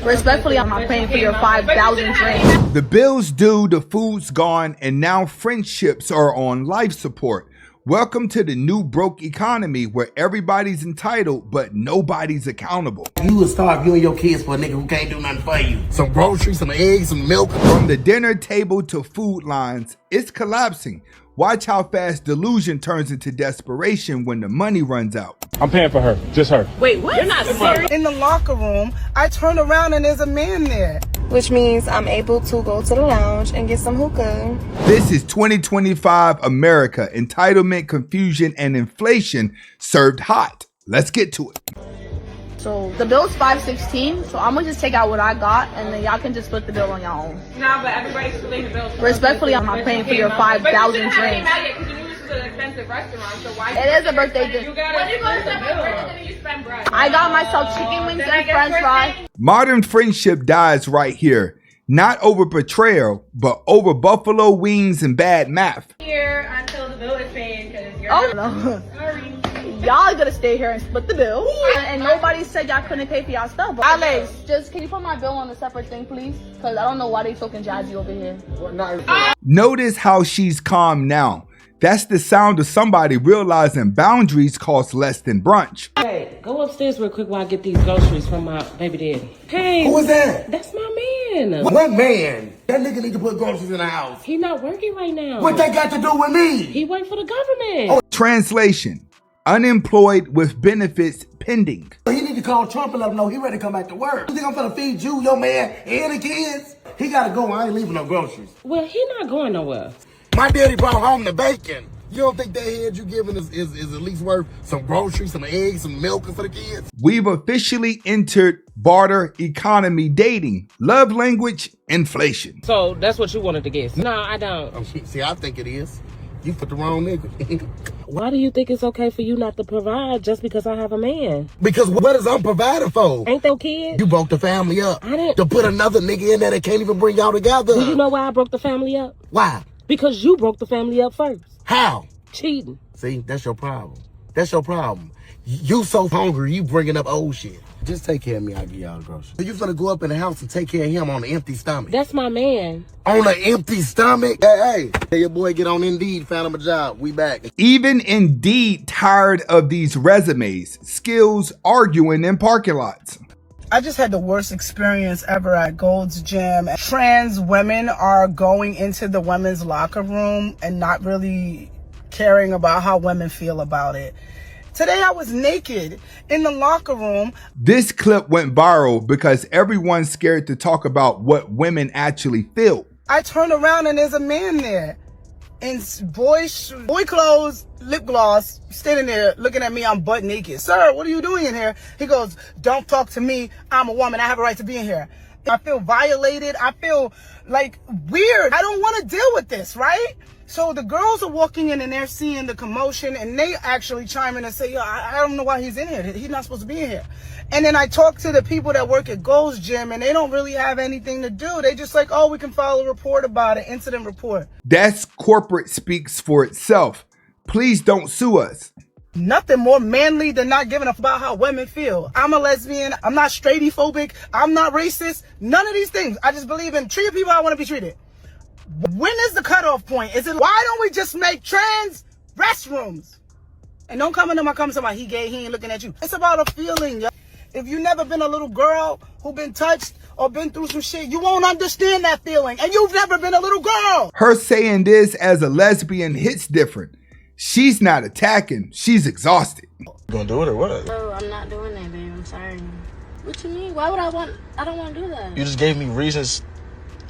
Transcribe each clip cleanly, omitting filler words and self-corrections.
Respectfully, I'm not paying for your 5,000 drinks. The bill's due, the food's gone, and now friendships are on life support. Welcome to the new broke economy where everybody's entitled, but nobody's accountable. You would starve you and your kids for a nigga who can't do nothing for you. Some groceries, some eggs, some milk. From the dinner table to food lines, it's collapsing. Watch how fast delusion turns into desperation when the money runs out. I'm paying for her, just her. Wait, what? You're not serious? In the locker room, I turn around and there's a man there. Which means I'm able to go to the lounge and get some hookah. This is 2025 America. Entitlement, confusion, and inflation served hot. Let's get to it. So the bill's $516, so I'm gonna just take out what I got, and then y'all can just split the bill on y'all own. Nah, but everybody's splitting the bill. Respectfully, I'm not paying for your 5,000 drinks. Because you knew this was an expensive restaurant, so why? It is a birthday gift. You gotta split the bill. You spend bread. I got myself chicken wings and french fries. Modern friendship dies right here. Not over betrayal, but over buffalo wings and bad math. Here until the bill is paid, because you're No. sorry. Y'all gonna stay here and split the bill. And nobody said y'all couldn't pay for y'all stuff. But Alex, just can you put my bill on a separate thing, please? Because I don't know why they talking jazzy over here. Notice how she's calm now. That's the sound of somebody realizing boundaries cost less than brunch. Hey, go upstairs real quick while I get these groceries from my baby daddy. Hey. Who is that? That's my man. What man? That nigga need to put groceries in the house. He not working right now. What that got to do with me? He work for the government. Translation: unemployed with benefits pending. He need to call Trump and let him know he ready to come back to work. You think I'm gonna feed you, your man, and the kids? He gotta go. I ain't leaving no groceries. Well, he not going nowhere. My daddy brought home the bacon. You don't think that head you giving is at least worth some groceries, some eggs, some milk for the kids? We've officially entered barter economy dating. Love language, inflation. So that's what you wanted to guess. No, I don't. Oh, see, I think it is. You put the wrong nigga. Why do you think it's okay for you not to provide just because I have a man? Because what is I'm providing for? Ain't there kids? You broke the family up. I didn't. To put another nigga in there that can't even bring y'all together. Do you know why I broke the family up? Why? Because you broke the family up first. How? Cheating. See, that's your problem. That's your problem. You so hungry, you bringing up old shit. Just take care of me, I'll give y'all the groceries. You finna go up in the house and take care of him on an empty stomach. That's my man. On an empty stomach? Hey, your boy get on Indeed, found him a job. We back. Even Indeed tired of these resumes, skills, arguing in parking lots. I just had the worst experience ever at Gold's Gym. Trans women are going into the women's locker room and not really caring about how women feel about it. Today I was naked in the locker room. This clip went viral because everyone's scared to talk about what women actually feel. I turn around and there's a man there in boy clothes, lip gloss, standing there looking at me. I'm butt naked. Sir, what are you doing in here? He goes, don't talk to me. I'm a woman. I have a right to be in here. I feel violated. I feel like weird. I don't want to deal with this, right? So the girls are walking in and they're seeing the commotion and they actually chime in and say, yo, I don't know why he's in here. He's not supposed to be in here. And then I talk to the people that work at Gold's Gym and they don't really have anything to do. They just like, oh, we can file a report about it, incident report. That's corporate speaks for itself. Please don't sue us. Nothing more manly than not giving a f about how women feel. I'm a lesbian. I'm not straightophobic. I'm not racist. None of these things. I just believe in treating people how I want to be treated. When is the cutoff point? Is it why don't we just make trans restrooms? And don't come into my comments about he gay, he ain't looking at you. It's about a feeling, yo. If you never been a little girl who been touched or been through some shit, you won't understand that feeling. And you've never been a little girl. Her saying this as a lesbian hits different. She's not attacking, she's exhausted. You gonna do it or what? No, I'm not doing that, babe. I'm sorry. What you mean? Why would I want? I don't want to do that. You just gave me reasons.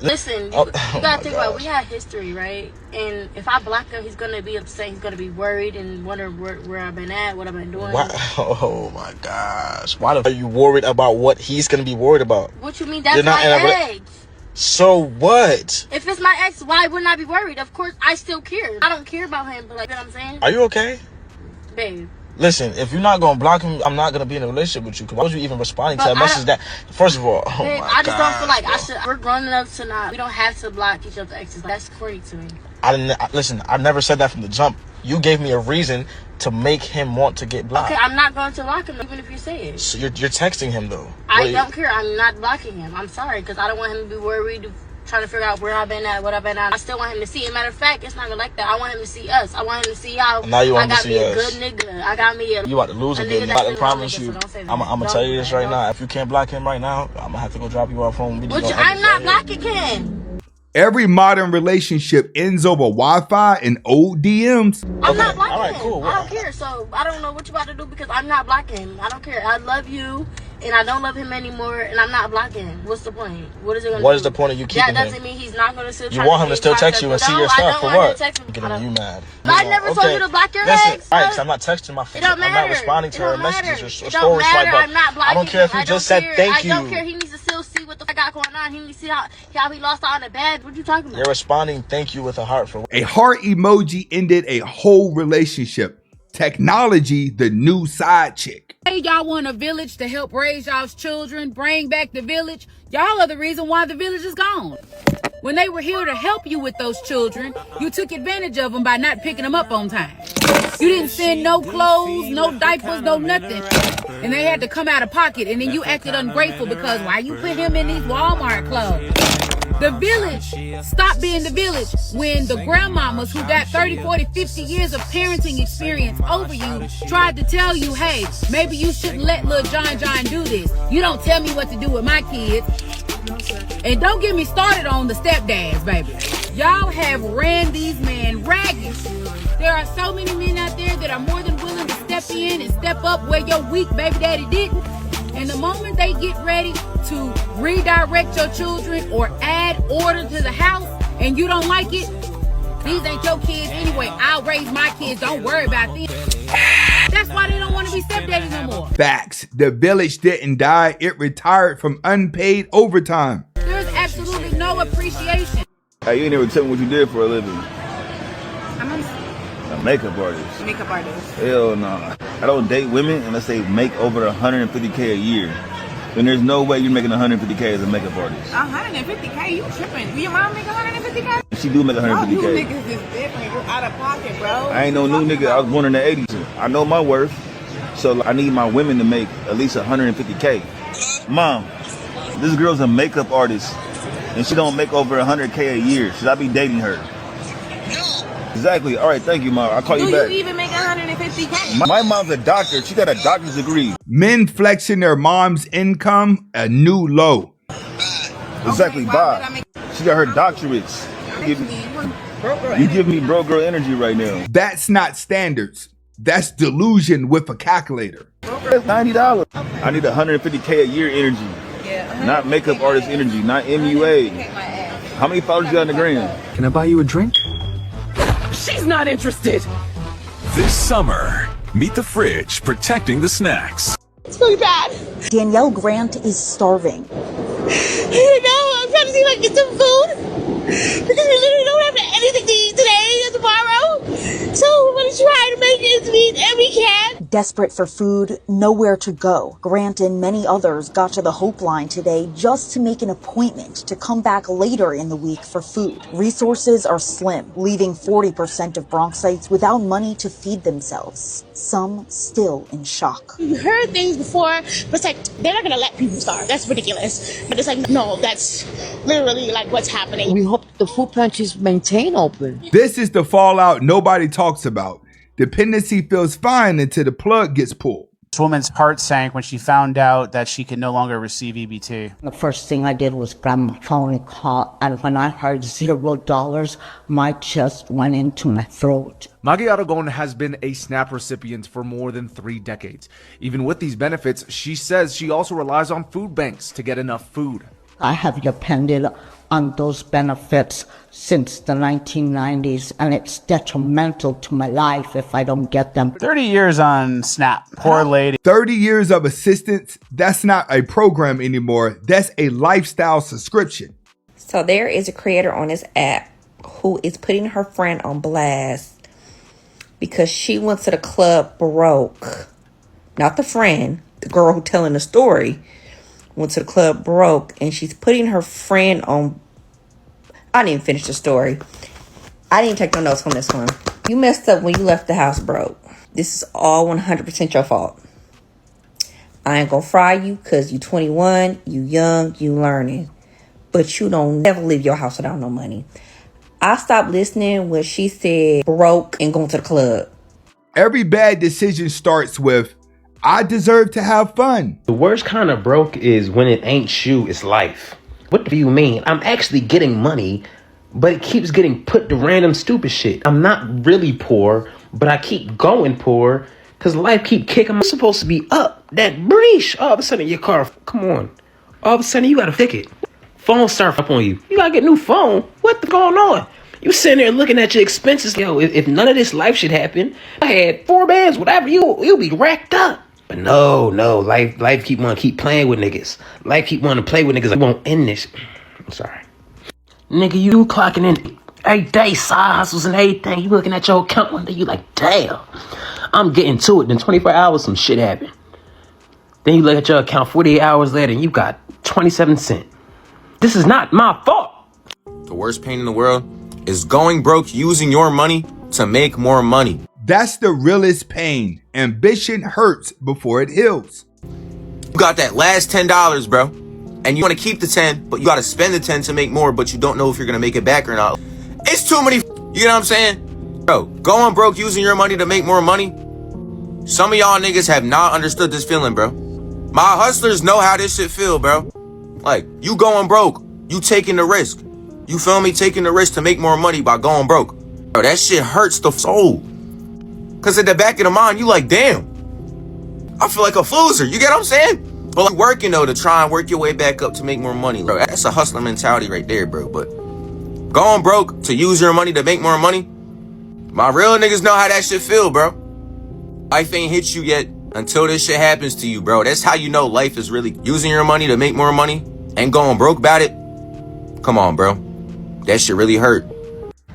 Listen, you gotta think about it. We have history, right? And if I block him, he's gonna be upset. He's gonna be worried and wonder where I've been at, what I've been doing. Why? Oh my gosh! Why are you worried about what he's gonna be worried about? What you mean? That's my ex. So what? If it's my ex, why wouldn't I be worried? Of course, I still care. I don't care about him, but like, you know what I'm saying? Are you okay? Babe. Listen, if you're not gonna block him, I'm not gonna be in a relationship with you. Why was you even responding to a message that? First of all, babe, I just don't feel like I should. We're grown enough to not. We don't have to block each other's exes. That's corny to me. Listen, I never said that from the jump. You gave me a reason to make him want to get blocked. Okay, I'm not going to block him even if you say it. So you're texting him though. I don't care. I'm not blocking him. I'm sorry, because I don't want him to be worried, trying to figure out where I've been at, what I've been at. I still want him to see. As a matter of fact, it's not even like that. I want him to see us. I want him to see how now you want I him to got me see a us. good nigga. I got me a. You about to lose a good nigga. I promise you. I'm gonna tell you this right now. If you can't block him right now, I'm gonna have to go drop you off home. I'm not blocking him. Every modern relationship ends over Wi-Fi and old DMs. I'm not blocking all right, him. cool. I don't care. So I don't know what you about to do because I'm not blocking him. I don't care. I love you, and I don't love him anymore, and I'm not blocking him. What's the point? What is it gonna do? What is the point of you keeping him? That doesn't mean he's not gonna still. You want him to still text you and see your stuff for what? Getting you mad. I never told you to block your ex. All right, because I'm not texting my face. I'm not responding to her messages or story swipe up. I'm not blocking I don't care if you just said thank you. I don't care. He needs to still see what the fuck got going on. He needs to see how he lost out on the bed. What you talking about? You're responding thank you with a heart for A heart emoji ended a whole relationship. Technology, the new side chick. Hey, y'all want a village to help raise y'all's children, bring back the village? Y'all are the reason why the village is gone. When they were here to help you with those children, you took advantage of them by not picking them up on time. You didn't send no clothes, no diapers, no nothing. And they had to come out of pocket, and then you acted ungrateful because why you put him in these Walmart clothes? The village stopped being the village when the grandmamas who got 30, 40, 50 years of parenting experience over you tried to tell you, hey, maybe you shouldn't let little John do this. You don't tell me what to do with my kids. And don't get me started on the stepdads, baby. Y'all have ran these men ragged. There are so many men out there that are more than willing to step in and step up where your weak baby daddy didn't. And the moment they get ready to redirect your children or add order to the house and you don't like it, these ain't your kids anyway. I'll raise my kids. Don't worry about them. That's why they don't want to be stepdaddies no more. Facts. The village didn't die. It retired from unpaid overtime. There's absolutely no appreciation. Hey, you ain't never tell me what you did for a living. I'm A makeup artist. makeup artist. Hell no. I don't date women unless they make over $150K a year. Then there's no way you're making $150K as a makeup artist. $150K? You tripping? Do your mom make $150K? She do make $150K. You niggas is different. You're out of pocket, bro. I ain't no new nigga. I was born in the 80s. I know my worth. So I need my women to make at least $150K. Mom, this girl's a makeup artist and she don't make over $100K a year. Should I be dating her? Exactly. All right, thank you, Mom. I'll call you back. Do you even make $150K? My mom's a doctor. She got a doctor's degree. Men flexing their mom's income, a new low. Exactly, Bob. She got her doctorates. You give me broke girl energy right now. That's not standards. That's delusion with a calculator. That's $90. I need $150K a year energy. Not makeup artist energy, not MUA. How many followers you got in the gram? Can I buy you a drink? She's not interested. This summer, meet the fridge protecting the snacks. It's really bad. Danielle Grant is starving. You know, I'm trying to see if I can get some food. Because we literally don't have anything to eat today or tomorrow. So we're going to try to make ends meet and we can. Desperate for food, nowhere to go. Grant and many others got to the Hope Line today just to make an appointment to come back later in the week for food. Resources are slim, leaving 40% of Bronxites without money to feed themselves. Some still in shock. We've heard things before, but it's like, they're not going to let people starve. That's ridiculous. But it's like, no, that's literally like what's happening. We hope the food pantries maintain open. This is the fallout nobody talks about. Dependency feels fine until the plug gets pulled. This woman's heart sank when she found out that she could no longer receive EBT. The first thing I did was grab my phone and call, and when I heard $0, my chest went into my throat. Maggie Aragon has been a SNAP recipient for more than 3 decades. Even with these benefits, she says she also relies on food banks to get enough food. I have depended on those benefits since the 1990s, and it's detrimental to my life if I don't get them. 30 years on SNAP. Poor lady. 30 years of assistance, that's not a program anymore. That's a lifestyle subscription. So there is a creator on this app who is putting her friend on blast because she went to the club broke. Not the friend, the girl who telling the story went to the club broke, and she's putting her friend on. I didn't even finish the story. I didn't take no notes on this one. You messed up when you left the house broke. This is all 100% your fault. I ain't gonna fry you because you 21, you young, you learning. But you don't never leave your house without no money. I stopped listening when she said broke and going to the club. Every bad decision starts with, I deserve to have fun. The worst kind of broke is when it ain't you, it's life. What do you mean? I'm actually getting money, but it keeps getting put to random stupid shit. I'm not really poor, but I keep going poor because life keep kicking. I'm supposed to be up. That breach. All of a sudden your car, come on. All of a sudden you got to fix it. Phone start up on you. You got to get a new phone. What's going on? You sitting there looking at your expenses. Yo, if none of this life shit happened, I had 4 bands, whatever, you'll be racked up. But no, life keep wanting to keep playing with niggas. Life keep wanting to play with niggas. I won't end this. I'm sorry. Nigga, you clocking in every day, side hustles and everything. You looking at your account one day, you like, damn, I'm getting to it. Then 24 hours, some shit happened. Then you look at your account 48 hours later and you got 27 cents. This is not my fault. The worst pain in the world is going broke using your money to make more money. That's the realest pain. Ambition hurts before it heals. You got that last $10, bro. And you want to keep the 10, but you got to spend the 10 to make more, but you don't know if you're going to make it back or not. It's too many, you know what I'm saying? Bro, going broke using your money to make more money. Some of y'all niggas have not understood this feeling, bro. My hustlers know how this shit feel, bro. Like, you going broke, you taking the risk. You feel me? Taking the risk to make more money by going broke. Bro, that shit hurts the soul. Cause at the back of the mind, you like, damn, I feel like a loser. You get what I'm saying? But like working though to try and work your way back up to make more money, bro. That's a hustler mentality right there, bro. But going broke to use your money to make more money, my real niggas know how that shit feel, bro. Life ain't hit you yet until this shit happens to you, bro. That's how you know life is really using your money to make more money and going broke about it. Come on, bro. That shit really hurt.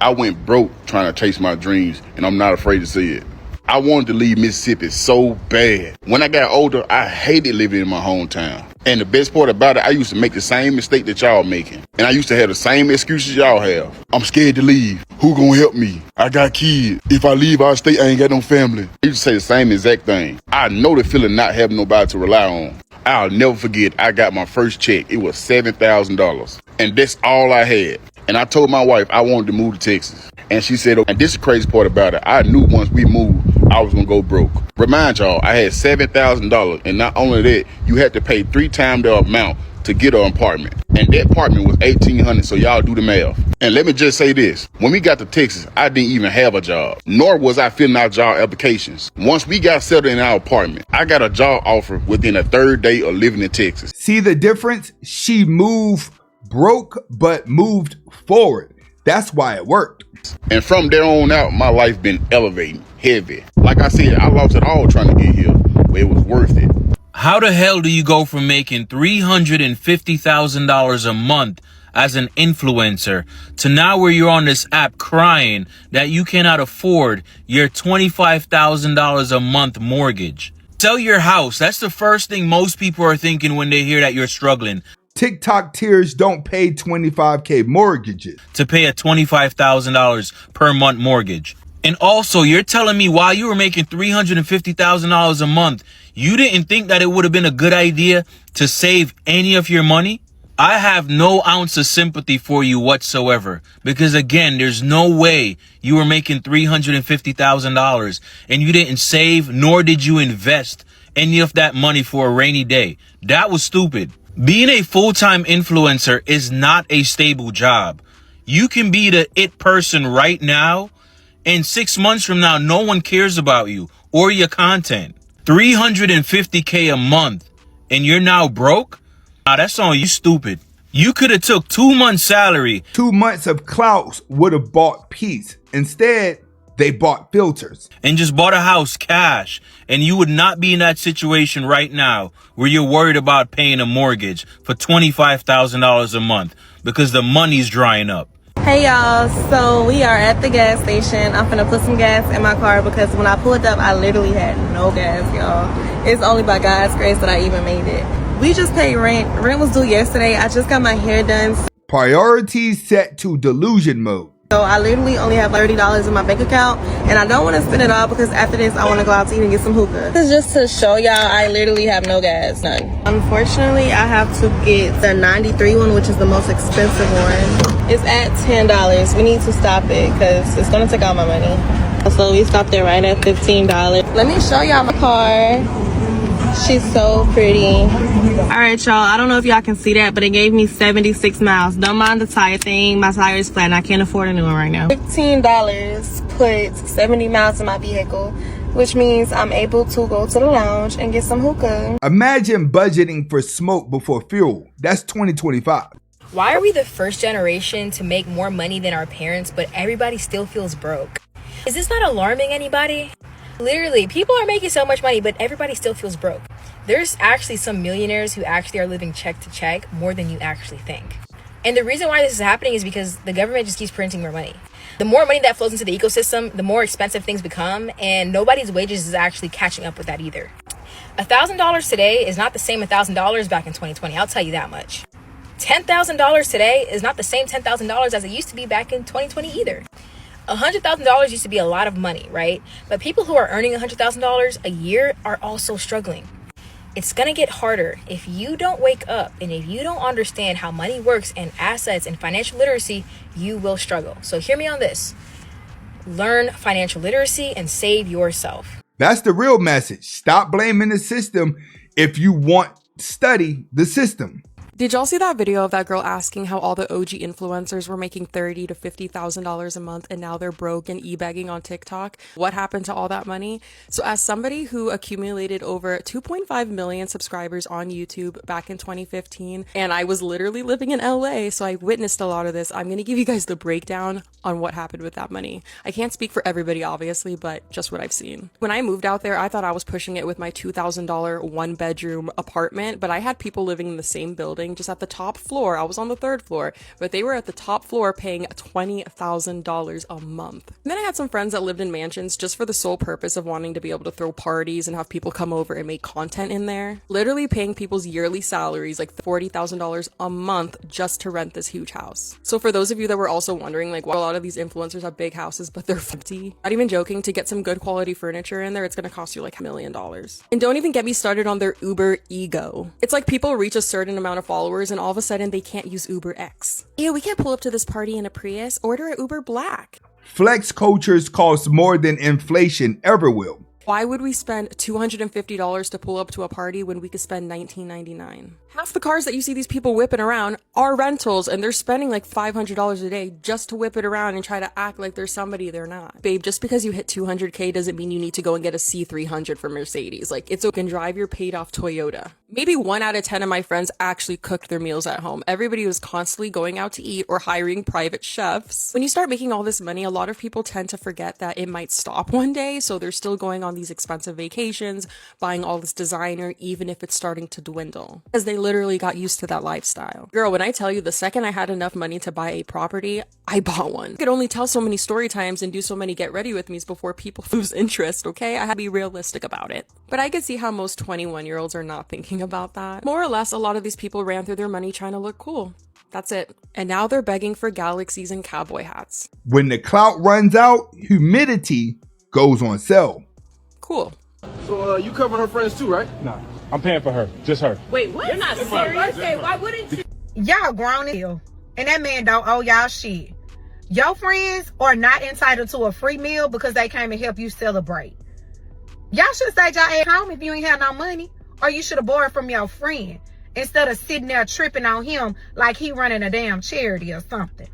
I went broke trying to chase my dreams, and I'm not afraid to say it. I wanted to leave Mississippi so bad. When I got older, I hated living in my hometown. And the best part about it, I used to make the same mistake that y'all making. And I used to have the same excuses y'all have. I'm scared to leave. Who gonna help me? I got kids. If I leave our state, I ain't got no family. I used to say the same exact thing. I know the feeling not having nobody to rely on. I'll never forget, I got my first check. It was $7,000. And that's all I had. And I told my wife I wanted to move to Texas. And she said, and this is the crazy part about it, I knew once we moved, I was gonna go broke. Remind y'all, I had $7,000, and not only that, you had to pay 3 times the amount to get an apartment. And that apartment was $1,800, so y'all do the math. And let me just say this, when we got to Texas, I didn't even have a job, nor was I filling out job applications. Once we got settled in our apartment, I got a job offer within a 3rd day of living in Texas. See the difference? She moved broke, but moved forward. That's why it worked. And from there on out, my life been elevating, heavy. Like I said, I lost it all trying to get here, but it was worth it. How the hell do you go from making $350,000 a month as an influencer to now where you're on this app crying that you cannot afford your $25,000 a month mortgage? Sell your house. That's the first thing most people are thinking when they hear that you're struggling. TikTok tiers don't pay $25K mortgages. To pay a $25,000 per month mortgage. And also, you're telling me while you were making $350,000 a month, you didn't think that it would have been a good idea to save any of your money? I have no ounce of sympathy for you whatsoever. Because again, there's no way you were making $350,000 and you didn't save, nor did you invest any of that money for a rainy day. That was stupid. Being a full-time influencer is not a stable job. You can be the it person right now, and 6 months from now, no one cares about you or your content. $350K a month, and you're now broke? Nah, that's on you, stupid. You could have took 2 months' salary. 2 months of clout would have bought peace. Instead, they bought filters. And just bought a house cash. And you would not be in that situation right now where you're worried about paying a mortgage for $25,000 a month because the money's drying up. Hey y'all, so we are at the gas station. I'm finna put some gas in my car because when I pulled up, I literally had no gas, y'all. It's only by God's grace that I even made it. We just paid rent. Rent was due yesterday. I just got my hair done. Priorities set to delusion mode. So I literally only have $30 in my bank account, and I don't want to spend it all because after this I want to go out to eat and get some hookah. This is just to show y'all I literally have no gas, none. Unfortunately, I have to get the 93 one, which is the most expensive one. It's at $10. We need to stop it because it's gonna take all my money. So we stopped it right at $15. Let me show y'all my car. She's so pretty. All right, y'all. I don't know if y'all can see that, but it gave me 76 miles. Don't mind the tire thing. My tire is flat and I can't afford a new one right now. $15 put 70 miles in my vehicle, which means I'm able to go to the lounge and get some hookah. Imagine budgeting for smoke before fuel. That's 2025. Why are we the first generation to make more money than our parents, but everybody still feels broke? Is this not alarming anybody? Literally, people are making so much money, but everybody still feels broke. There's actually some millionaires who actually are living check to check more than you actually think. And the reason why this is happening is because the government just keeps printing more money. The more money that flows into the ecosystem, the more expensive things become, and nobody's wages is actually catching up with that either. $1,000 today is not the same $1,000 back in 2020, I'll tell you that much. $10,000 today is not the same $10,000 as it used to be back in 2020 either. $100,000 used to be a lot of money, right? But people who are earning $100,000 a year are also struggling. It's gonna get harder if you don't wake up and if you don't understand how money works and assets and financial literacy, you will struggle. So hear me on this. Learn financial literacy and save yourself. That's the real message. Stop blaming the system if you want to study the system. Did y'all see that video of that girl asking how all the OG influencers were making $30,000 to $50,000 a month and now they're broke and e-bagging on TikTok? What happened to all that money? So as somebody who accumulated over 2.5 million subscribers on YouTube back in 2015, and I was literally living in LA, so I witnessed a lot of this, I'm going to give you guys the breakdown on what happened with that money. I can't speak for everybody, obviously, but just what I've seen. When I moved out there, I thought I was pushing it with my $2,000 one-bedroom apartment, but I had people living in the same building just at the top floor. I was on the third floor, but they were at the top floor paying $20,000 a month. And then I had some friends that lived in mansions just for the sole purpose of wanting to be able to throw parties and have people come over and make content in there. Literally paying people's yearly salaries like $40,000 a month just to rent this huge house. So for those of you that were also wondering like why a lot of these influencers have big houses but they're empty, not even joking, to get some good quality furniture in there, it's gonna cost you like $1 million. And don't even get me started on their Uber ego. It's like people reach a certain amount of followers and all of a sudden they can't use Uber X. Ew, we can't pull up to this party in a Prius. Order an Uber Black. Flex cultures cost more than inflation ever will. Why would we spend $250 to pull up to a party when we could spend $19.99? Half the cars that you see these people whipping around are rentals, and they're spending like $500 a day just to whip it around and try to act like they're somebody they're not. Babe, just because you hit 200K doesn't mean you need to go and get a C300 from Mercedes. Like, it's okay, drive your paid off Toyota. Maybe 1 out of 10 of my friends actually cooked their meals at home. Everybody was constantly going out to eat or hiring private chefs. When you start making all this money, a lot of people tend to forget that it might stop one day, so they're still going on these expensive vacations, buying all this designer, even if it's starting to dwindle, as they literally got used to that lifestyle. Girl, when I tell you the second I had enough money to buy a property, I bought one. I could only tell so many story times and do so many get ready with me's before people lose interest, okay? I had to be realistic about it. But I could see how most 21-year-olds are not thinking about that. More or less, a lot of these people ran through their money trying to look cool. That's it. And now they're begging for galaxies and cowboy hats. When the clout runs out, humidity goes on sale. Cool. So you covering her friends too, right? Nah, I'm paying for her. Just her. Wait, what? You're not serious? Okay, why wouldn't you? Y'all grown as hell, and that man don't owe y'all shit. Your friends are not entitled to a free meal because they came to help you celebrate. Y'all should stay y'all at home if you ain't have no money, or you should have borrowed from your friend instead of sitting there tripping on him like he running a damn charity or something.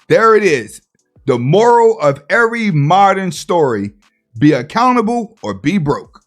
There it is. The moral of every modern story: be accountable or be broke.